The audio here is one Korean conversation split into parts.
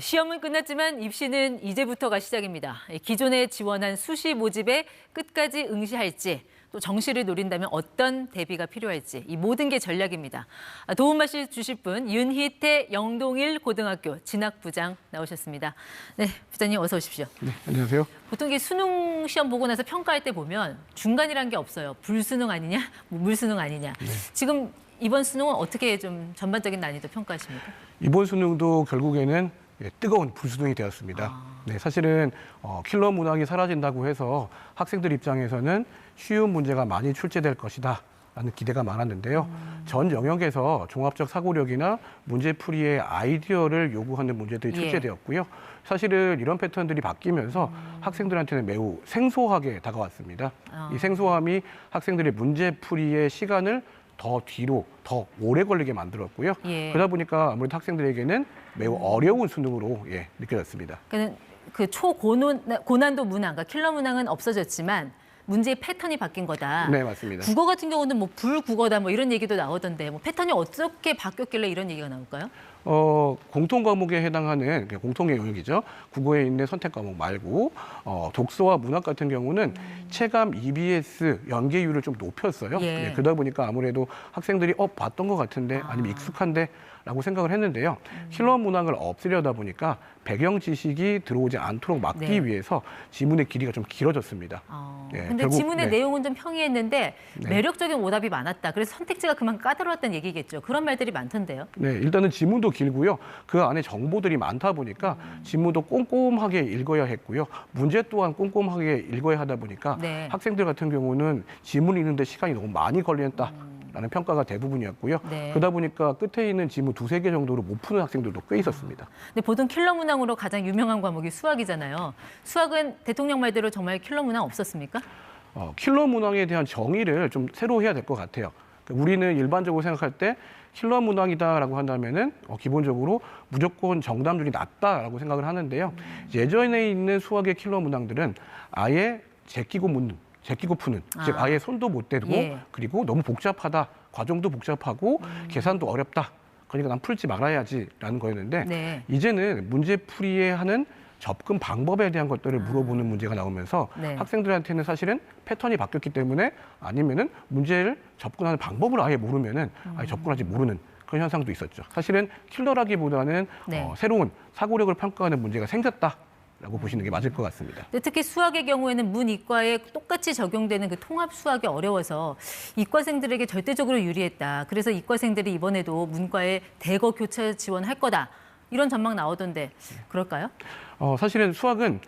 시험은 끝났지만 입시는 이제부터가 시작입니다. 기존에 지원한 수시 모집에 끝까지 응시할지 또 정시를 노린다면 어떤 대비가 필요할지 이 모든 게 전략입니다. 도움 말씀 주실 분 윤희태 영동일 고등학교 진학부장 나오셨습니다. 네, 부장님 어서 오십시오. 네, 안녕하세요. 보통 이게 수능 시험 보고 나서 평가할 때 보면 중간이란 게 없어요. 불수능 아니냐, 물수능 아니냐. 네. 지금 이번 수능은 어떻게 좀 전반적인 난이도 평가하십니까? 이번 수능도 결국에는 뜨거운 불수능이 되었습니다. 네, 사실은 킬러 문항이 사라진다고 해서 학생들 입장에서는 쉬운 문제가 많이 출제될 것이다 라는 기대가 많았는데요. 전 영역에서 종합적 사고력이나 문제풀이의 아이디어를 요구하는 문제들이 출제되었고요. 사실은 이런 패턴들이 바뀌면서 학생들한테는 매우 생소하게 다가왔습니다. 이 생소함이 학생들의 문제풀이의 시간을 더 뒤로, 더 오래 걸리게 만들었고요. 그러다 보니까 아무래도 학생들에게는 매우 어려운 수능으로 느껴졌습니다. 그러니까 그 초고난도 문항, 그러니까 킬러 문항은 없어졌지만 문제의 패턴이 바뀐 거다. 네, 맞습니다. 국어 같은 경우는 뭐 불국어다 뭐 이런 얘기도 나오던데 뭐 패턴이 어떻게 바뀌었길래 이런 얘기가 나올까요? 공통 과목에 해당하는 공통의 영역이죠. 국어에 있는 선택 과목 말고 독서와 문학 같은 경우는 체감 EBS 연계율을 좀 높였어요. 네, 그러다 보니까 아무래도 학생들이 봤던 것 같은데 아니면 익숙한데 라고 생각을 했는데요. 킬러 문항을 없애려다 보니까 배경 지식이 들어오지 않도록 막기 위해서 지문의 길이가 좀 길어졌습니다. 근데 지문의 내용은 좀 평이했는데 매력적인 오답이 많았다. 그래서 선택지가 그만큼 까다로웠다는 얘기겠죠. 그런 말들이 많던데요. 네, 일단은 지문도 길고요. 그 안에 정보들이 많다 보니까 지문도 꼼꼼하게 읽어야 했고요. 문제 또한 꼼꼼하게 읽어야 하다 보니까 학생들 같은 경우는 지문 읽는데 시간이 너무 많이 걸린다. 라는 평가가 대부분이었고요. 그러다 보니까 끝에 있는 지문 두세 개 정도로 못 푸는 학생들도 꽤 있었습니다. 근데 보통 킬러 문항으로 가장 유명한 과목이 수학이잖아요. 수학은 대통령 말대로 정말 킬러 문항 없었습니까? 킬러 문항에 대한 정의를 좀 새로 해야 될 것 같아요. 우리는 일반적으로 생각할 때 킬러 문항이다라고 한다면은 기본적으로 무조건 정답률이 낮다라고 생각을 하는데요. 예전에 있는 수학의 킬러 문항들은 아예 제끼고 푸는, 즉 아예 손도 못 대고 그리고 너무 복잡하다, 과정도 복잡하고 계산도 어렵다. 그러니까 난 풀지 말아야지라는 거였는데 이제는 문제풀이에 하는 접근 방법에 대한 것들을 물어보는 문제가 나오면서 학생들한테는 사실은 패턴이 바뀌었기 때문에 아니면은 문제를 접근하는 방법을 아예 모르면은 아예 접근하지 모르는 그런 현상도 있었죠. 사실은 킬러라기보다는 새로운 사고력을 평가하는 문제가 생겼다. 라고 보시는 게 맞을 것 같습니다. 특히 수학의 경우에는 문이과에 똑같이 적용되는 그 통합 수학이 어려워서 이과생들에게 절대적으로 유리했다. 그래서 이과생들이 이번에도 문과에 대거 교차 지원할 거다. 이런 전망 나오던데 그럴까요? 사실은 수학은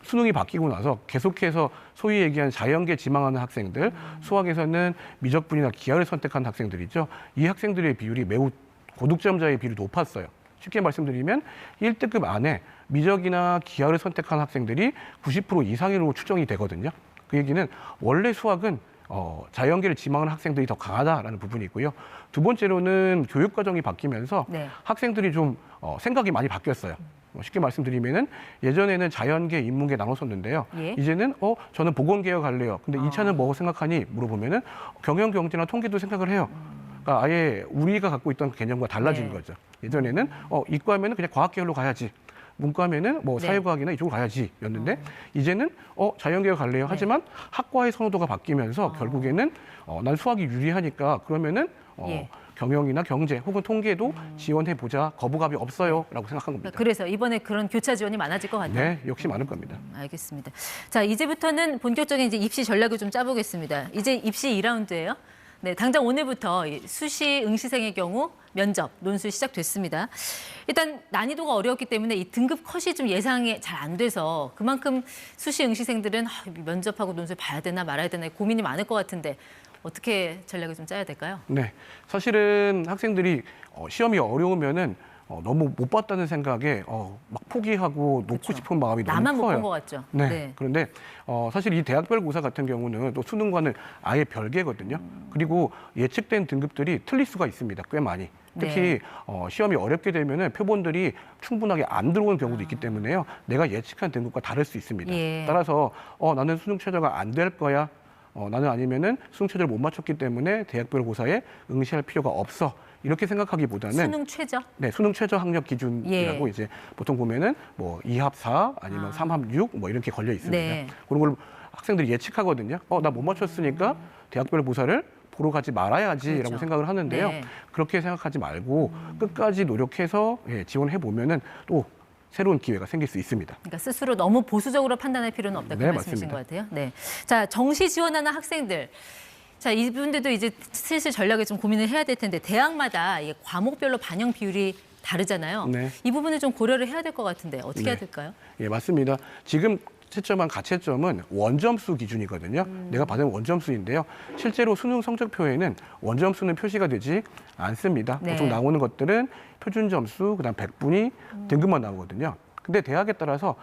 수능이 바뀌고 나서 계속해서 소위 얘기한 자연계 지망하는 학생들, 수학에서는 미적분이나 기하를 선택한 학생들이죠. 이 학생들의 비율이 매우 고득점자의 비율이 높았어요. 쉽게 말씀드리면 1등급 안에 미적이나 기하를 선택한 학생들이 90% 이상으로 추정이 되거든요. 그 얘기는 원래 수학은 자연계를 지망하는 학생들이 더 강하다라는 부분이 있고요. 두 번째로는 교육 과정이 바뀌면서 학생들이 좀 생각이 많이 바뀌었어요. 쉽게 말씀드리면은 예전에는 자연계, 인문계 나눴었는데요. 이제는 저는 보건개혁 할래요. 근데 2차는 뭐 생각하니 물어보면은 경영, 경제나 통계도 생각을 해요. 그러니까 아예 우리가 갖고 있던 개념과 달라진 거죠. 예전에는 이과면은 그냥 과학계열로 가야지. 문과면은 뭐 사회과학이나 이쪽으로 가야지였는데 이제는 자연계열 갈래요. 하지만 학과의 선호도가 바뀌면서 결국에는 난 수학이 유리하니까 그러면은 경영이나 경제 혹은 통계도 지원해보자. 거부감이 없어요라고 생각한 겁니다. 그래서 이번에 그런 교차 지원이 많아질 것 같아요. 네, 역시 많을 겁니다. 알겠습니다. 자, 이제부터는 본격적인 이제 입시 전략을 좀 짜보겠습니다. 이제 입시 2라운드예요. 네, 당장 오늘부터 수시 응시생의 경우 면접, 논술 시작됐습니다. 일단 난이도가 어려웠기 때문에 이 등급 컷이 좀 예상이 잘 안 돼서 그만큼 수시 응시생들은 면접하고 논술 봐야 되나 말아야 되나 고민이 많을 것 같은데 어떻게 전략을 좀 짜야 될까요? 네, 사실은 학생들이 시험이 어려우면은 너무 못 봤다는 생각에 막 포기하고 놓고 싶은 마음이 너무 커요. 나만 못 본 것 같죠. 네. 그런데 사실 이 대학별 고사 같은 경우는 또 수능과는 아예 별개거든요. 그리고 예측된 등급들이 틀릴 수가 있습니다. 꽤 많이. 특히 시험이 어렵게 되면은 표본들이 충분하게 안 들어오는 경우도 있기 때문에요. 내가 예측한 등급과 다를 수 있습니다. 따라서 나는 수능 최저가 안 될 거야. 나는 아니면은 수능 최저를 못 맞췄기 때문에 대학별 고사에 응시할 필요가 없어. 이렇게 생각하기보다는 수능 최저? 네, 수능 최저 학력 기준이라고 예. 이제 보통 보면은 뭐 2합 4 아니면 3합 6 뭐 이렇게 걸려 있습니다. 네. 그런 걸 학생들이 예측하거든요. 나 못 맞췄으니까 대학별 고사를 보러 가지 말아야지라고 그렇죠. 생각을 하는데요. 네. 그렇게 생각하지 말고 끝까지 노력해서 지원해 보면은 또 새로운 기회가 생길 수 있습니다. 그러니까 스스로 너무 보수적으로 판단할 필요는 없다. 그 네, 말씀이신 맞습니다. 것 같아요. 네. 자, 정시 지원하는 학생들. 자, 이분들도 이제 슬슬 전략을 좀 고민을 해야 될 텐데 대학마다 이 과목별로 반영 비율이 다르잖아요. 네. 이 부분을 좀 고려를 해야 될 것 같은데 어떻게 네. 해야 될까요? 예, 맞습니다. 지금 채점한 가채점은 원점수 기준이거든요. 내가 받은 원점수인데요. 실제로 수능 성적표에는 원점수는 표시가 되지 않습니다. 네. 보통 나오는 것들은 표준 점수, 그다음 100분위 등급만 나오거든요. 근데 대학에 따라서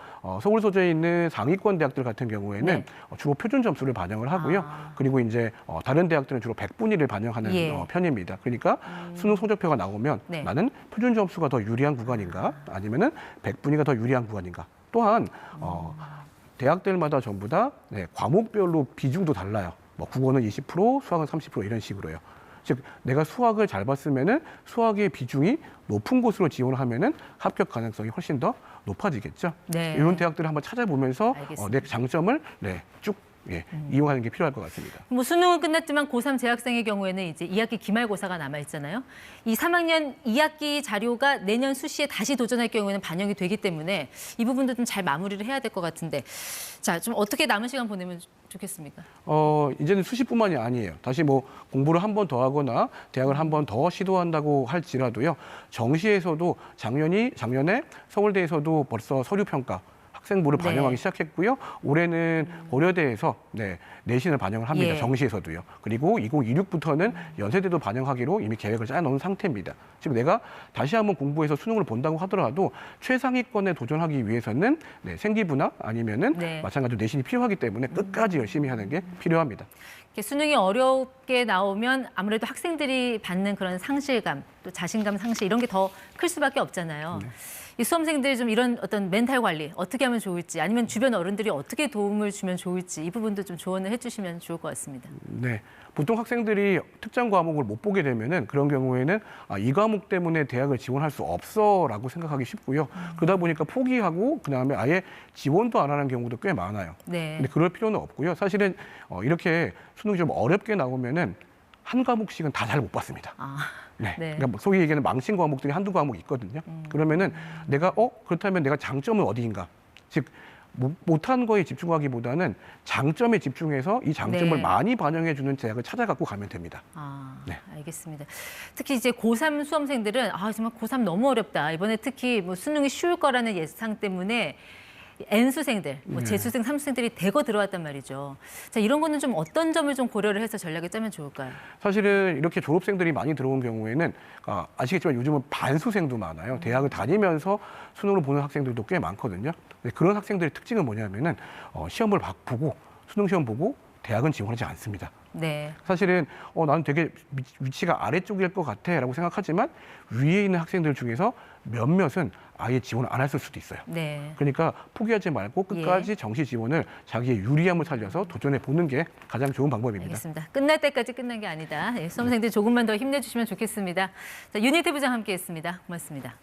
서울 소재에 있는 상위권 대학들 같은 경우에는 네. 주로 표준 점수를 반영을 하고요. 그리고 이제 다른 대학들은 주로 100분위를 반영하는 예. 편입니다. 그러니까 수능 성적표가 나오면 네. 나는 표준 점수가 더 유리한 구간인가 아니면은 100분위가 더 유리한 구간인가. 또한 대학들마다 전부 다 과목별로 비중도 달라요. 뭐 국어는 20%, 수학은 30% 이런 식으로요. 즉 내가 수학을 잘 봤으면은 수학의 비중이 높은 곳으로 지원을 하면은 합격 가능성이 훨씬 더 높아지겠죠. 네. 이런 대학들을 한번 찾아보면서 알겠습니다. 내 장점을 쭉 이용하는 게 필요할 것 같습니다. 뭐 수능은 끝났지만 고3 재학생의 경우에는 이제 2학기 기말고사가 남아 있잖아요. 이 3학년 2학기 자료가 내년 수시에 다시 도전할 경우에는 반영이 되기 때문에 이 부분도 좀 잘 마무리를 해야 될 것 같은데 자, 좀 어떻게 남은 시간 보내면 좋겠습니까? 이제는 수시뿐만이 아니에요. 다시 뭐 공부를 한 번 더 하거나 대학을 한 번 더 시도한다고 할지라도요. 정시에서도 작년에 서울대에서도 벌써 서류 평가 학생부를 네. 반영하기 시작했고요. 올해는 고려대에서 내신을 반영을 합니다. 예. 정시에서도요. 그리고 2026부터는 연세대도 반영하기로 이미 계획을 짜놓은 상태입니다. 지금 내가 다시 한번 공부해서 수능을 본다고 하더라도 최상위권에 도전하기 위해서는 생기부나 아니면은 네. 마찬가지로 내신이 필요하기 때문에 끝까지 열심히 하는 게 필요합니다. 이렇게 수능이 어렵게 나오면 아무래도 학생들이 받는 그런 상실감, 또 자신감 상실 이런 게 더 클 수밖에 없잖아요. 이 수험생들 좀 이런 어떤 멘탈 관리 어떻게 하면 좋을지 아니면 주변 어른들이 어떻게 도움을 주면 좋을지 이 부분도 좀 조언을 해주시면 좋을 것 같습니다. 네. 보통 학생들이 특정 과목을 못 보게 되면은 그런 경우에는 이 과목 때문에 대학을 지원할 수 없어라고 생각하기 쉽고요. 그러다 보니까 포기하고 그다음에 아예 지원도 안 하는 경우도 꽤 많아요. 네. 근데 그럴 필요는 없고요. 사실은 이렇게 수능이 좀 어렵게 나오면은 한 과목씩은 다 잘 못 봤습니다. 네. 네. 그러니까 뭐 소위 얘기하는 망친 과목들이 한두 과목 있거든요. 그러면은 내가 그렇다면 내가 장점은 어디인가? 즉 못한 거에 집중하기보다는 장점에 집중해서 이 장점을 네. 많이 반영해 주는 대학을 찾아갖고 가면 됩니다. 네. 알겠습니다. 특히 이제 고3 수험생들은 정말 고3 너무 어렵다. 이번에 특히 뭐 수능이 쉬울 거라는 예상 때문에 N수생들, 뭐 재수생, 삼수생들이 대거 들어왔단 말이죠. 자, 이런 거는 좀 어떤 점을 좀 고려를 해서 전략을 짜면 좋을까요? 사실은 이렇게 졸업생들이 많이 들어온 경우에는 아시겠지만 요즘은 반수생도 많아요. 대학을 다니면서 수능을 보는 학생들도 꽤 많거든요. 근데 그런 학생들의 특징은 뭐냐면은 시험을 보고 수능 시험 보고 대학은 지원하지 않습니다. 네. 사실은 나는 되게 위치가 아래쪽일 것 같아라고 생각하지만 위에 있는 학생들 중에서 몇몇은 아예 지원을 안 했을 수도 있어요. 네. 그러니까 포기하지 말고 끝까지 정시 지원을 자기의 유리함을 살려서 도전해 보는 게 가장 좋은 방법입니다. 알겠습니다. 끝날 때까지 끝난 게 아니다. 수험생들 조금만 더 힘내주시면 좋겠습니다. 자, 유니트 부장 함께했습니다. 고맙습니다.